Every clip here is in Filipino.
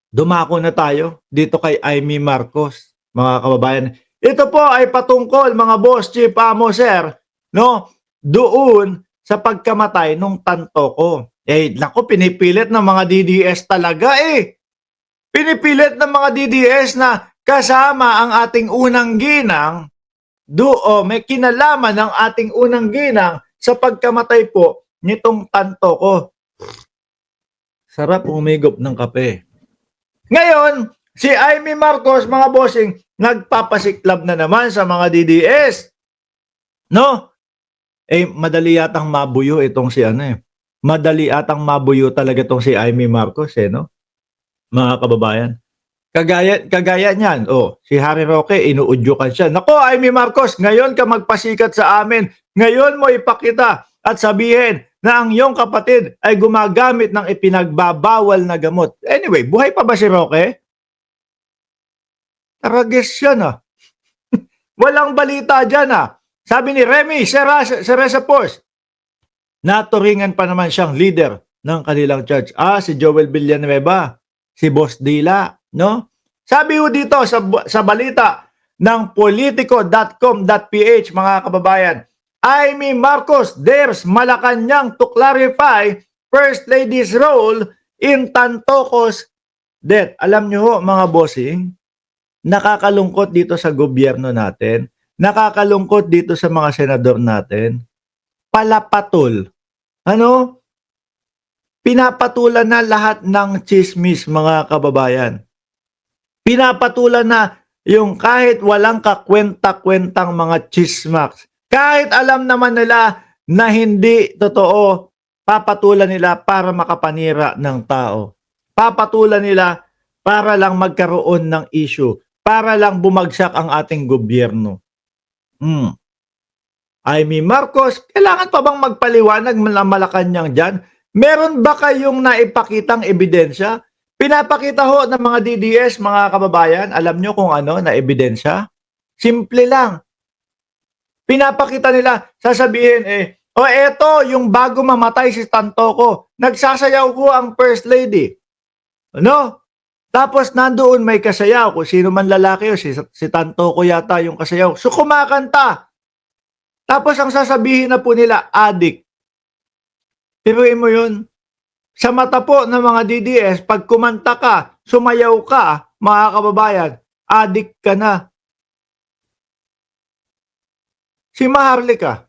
Dumako na tayo dito kay Amy Marcos, mga kababayan. Ito po ay patungkol, mga boss, chief, amo, sir, no? Doon sa pagkamatay nung tanto ko. Eh, naku, pinipilit ng mga DDS talaga eh. Pinipilit ng mga DDS na kasama ang ating unang ginang, may kinalaman ng ating unang ginang sa pagkamatay po nitong tanto ko. Sarap humigop ng kape. Ngayon, si Amy Marcos, mga bossing, nagpapasiklab na naman sa mga DDS. No? Eh, madali yatang mabuyo itong si ano eh. Madali atang mabuyo talaga itong si Amy Marcos eh, no? Mga kababayan. Kagaya niyan, si Harry Roque, inuudyukan siya. Nako, Amy Marcos, ngayon ka magpasikat sa amin. Ngayon mo ipakita at sabihin na ang iyong kapatid ay gumagamit ng ipinagbabawal na gamot. Anyway, buhay pa ba si Roque? Taragis yan ah. Walang balita dyan ah. Sabi ni Remy Cereza Post, naturingan pa naman siyang leader ng kanilang church. Si Joel Villanueva, si Boss Dila, no? Sabi ho dito sa balita ng politico.com.ph, mga kababayan, Amy Marcos dares Malacanang to clarify First Lady's role in Tantocos death. Alam nyo ho, mga bossing, nakakalungkot dito sa gobyerno natin, nakakalungkot dito sa mga senador natin, palapatol. Ano? Pinapatulan na lahat ng chismis, mga kababayan. Pinapatulan na yung kahit walang kakwenta-kwentang mga chismax. Kahit alam naman nila na hindi totoo, papatulan nila para makapanira ng tao. Papatulan nila para lang magkaroon ng issue. Para lang bumagsak ang ating gobyerno. Amy Marcos, kailangan pa bang magpaliwanag ng Malacanang dyan? Meron ba kayong naipakitang ebidensya? Pinapakita ho ng mga DDS, mga kababayan, alam nyo kung ano na ebidensya? Simple lang. Pinapakita nila, sasabihin eto yung bago mamatay si Tantoco, nagsasayaw ko ang First Lady. Ano? Tapos nandoon may kasayaw, kung sino man lalaki o si Tantoco yata yung kasayaw. So kumakanta. Tapos ang sasabihin na po nila, addict. Piruin mo yun. Sa mata po ng mga DDS, pag kumanta ka, sumayaw ka, mga kababayan, addict ka na. Si Maharlika,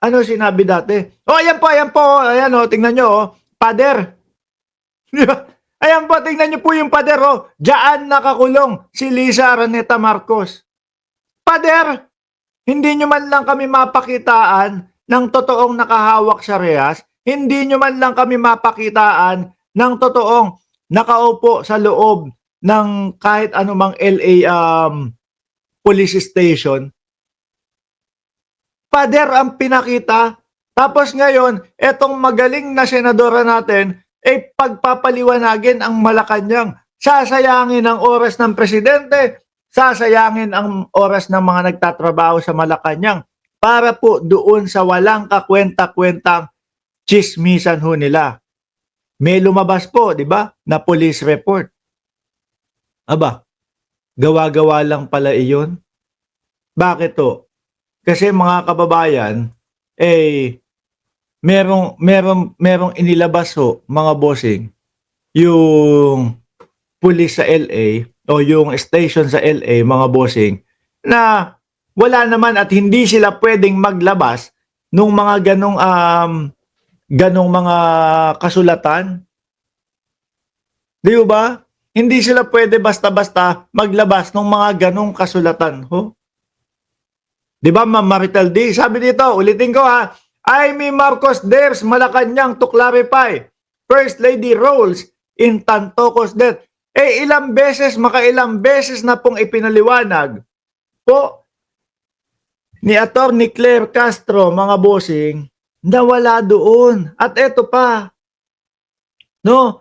ano sinabi dati? Ayan po, ayan tingnan nyo, pader. Ayan po, tingnan nyo po yung pader, Diyan nakakulong si Liza Araneta Marcos. Pader, hindi nyo man lang kami mapakitaan ng totoong nakahawak sa rehas, hindi nyo man lang kami mapakitaan ng totoong nakaupo sa loob ng kahit anumang LA police station. Pader ang pinakita. Tapos ngayon, etong magaling na senadora natin, pagpapaliwanagin ang Malacanang. Sasayangin ang oras ng presidente, sasayangin ang oras ng mga nagtatrabaho sa Malacanang para po doon sa walang kakwenta-kwentang chismisan ho nila. May lumabas po, di ba, na police report. Aba, gawa-gawa lang pala iyon. Bakit to? Kasi mga kababayan, merong inilabas ho, mga bossing, yung police sa LA o yung station sa LA, mga bossing, na wala naman at hindi sila pwedeng maglabas nung mga ganong mga kasulatan. Di ba? Hindi sila pwede basta-basta maglabas ng mga ganong kasulatan. Di ba, Ma'am Maritel D? Sabi dito, ulitin ko ha, Amy Marcos dares Malacanang to clarify First Lady roles in Tantocos death. Ilang beses na pong ipinaliwanag po ni Atty. Claire Castro, mga bossing, na wala doon. At eto pa, no,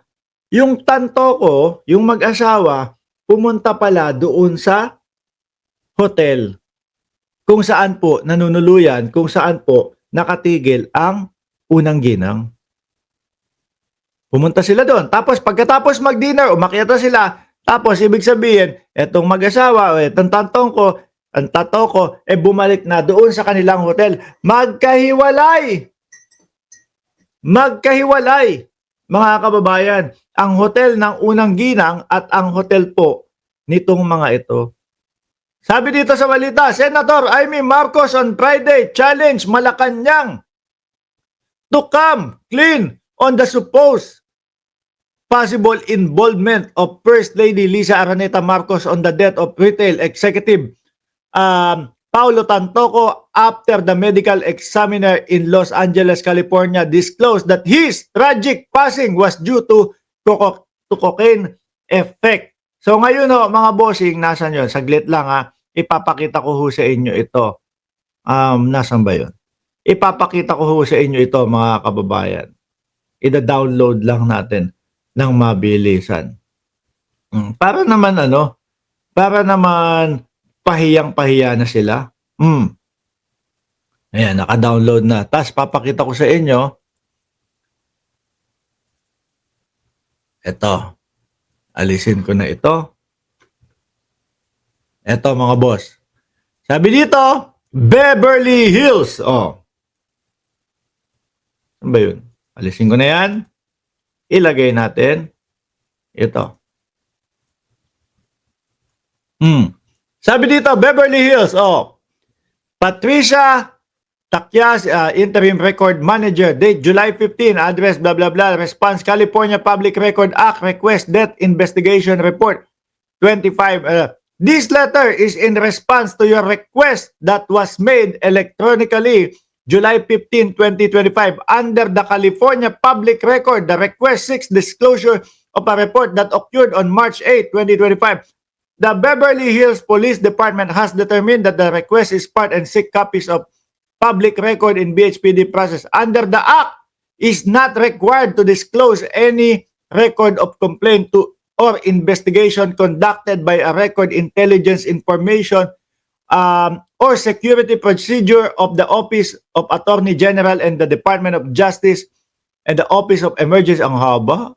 yung Tantoco, yung mag-asawa, pumunta pala doon sa hotel kung saan po nanunuluyan, kung saan po nakatigil ang unang ginang. Pumunta sila doon. Tapos pagkatapos mag-dinner, umakyat na sila. Tapos ibig sabihin, etong mag-asawa o etong ang tato ko, bumalik na doon sa kanilang hotel. Magkahiwalay! Magkahiwalay! Mga kababayan, ang hotel ng unang ginang at ang hotel po nitong mga ito. Sabi dito sa balita, Senator Amy Marcos on Friday challenge Malacanang to come clean on the supposed possible involvement of First Lady Lisa Araneta Marcos on the death of retail executive Paulo Tantoco after the medical examiner in Los Angeles, California disclosed that his tragic passing was due to cocaine effect. So ngayon mga bossing, nasan yun? Saglit lang ipapakita ko ho sa inyo ito. Nasan ba yun? Ipapakita ko ho sa inyo ito mga kababayan. Ida-download lang natin ng mabilisan. Para naman pahiyang-pahiya na sila. Ayan, naka-download na. Tapos papakita ko sa inyo. Ito. Alisin ko na ito. Ito mga boss. Sabi dito, Beverly Hills. Saan ba yun? Alisin ko na yan. Ilagay natin ito. Sabi dito, Beverly Hills, Patricia Takyas, interim record manager, date July 15, address blah blah blah, response California Public Record Act, request death investigation report 25. This letter is in response to your request that was made electronically July 15, 2025 under the California Public Record. The request seeks disclosure of a report that occurred on March 8, 2025. The Beverly Hills Police Department has determined that the request is part and seek copies of public record in BHPD process. Under the Act, is not required to disclose any record of complaint to or investigation conducted by a record intelligence information or security procedure of the Office of Attorney General and the Department of Justice and the Office of Emergency. Ang haba.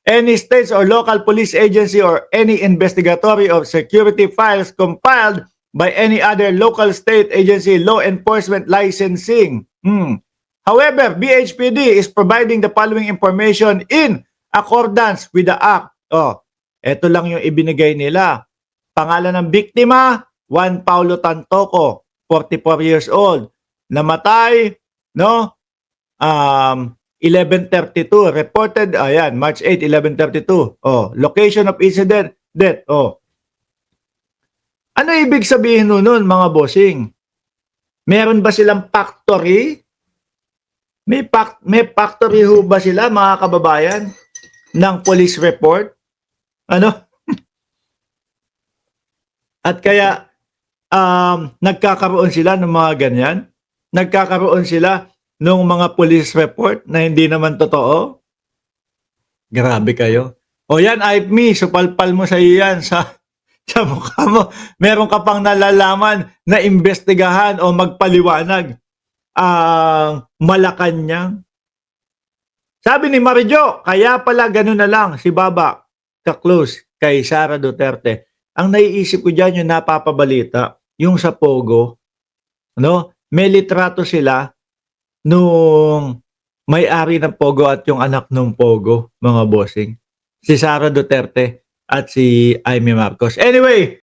Any states or local police agency or any investigatory or security files compiled by any other local state agency law enforcement licensing. However, BHPD is providing the following information in accordance with the Act. Ito lang yung ibinigay nila. Pangalan ng biktima, Juan Paulo Tantoco, 44 years old. Namatay, 11:32. Reported, March 8, 11:32. Location of incident, death. Ano ibig sabihin nun, mga bossing? Meron ba silang factory? May factory ho ba sila, mga kababayan, ng police report? At kaya nagkakaroon sila ng mga ganyan? Nagkakaroon sila ng mga police report na hindi naman totoo? Grabe kayo. Yan, me, supalpal mo sa iyan sa mukha mo. Meron ka pang nalalaman na imbestigahan o magpaliwanag ang Malacanang. Sabi ni Marijo, kaya pala ganun na lang si Baba ka-close kay Sara Duterte. Ang naiisip ko dyan yung napapabalita, yung sa Pogo, may litrato sila nung may-ari ng Pogo at yung anak ng Pogo, mga bossing. Si Sara Duterte at si Amy Marcos. Anyway,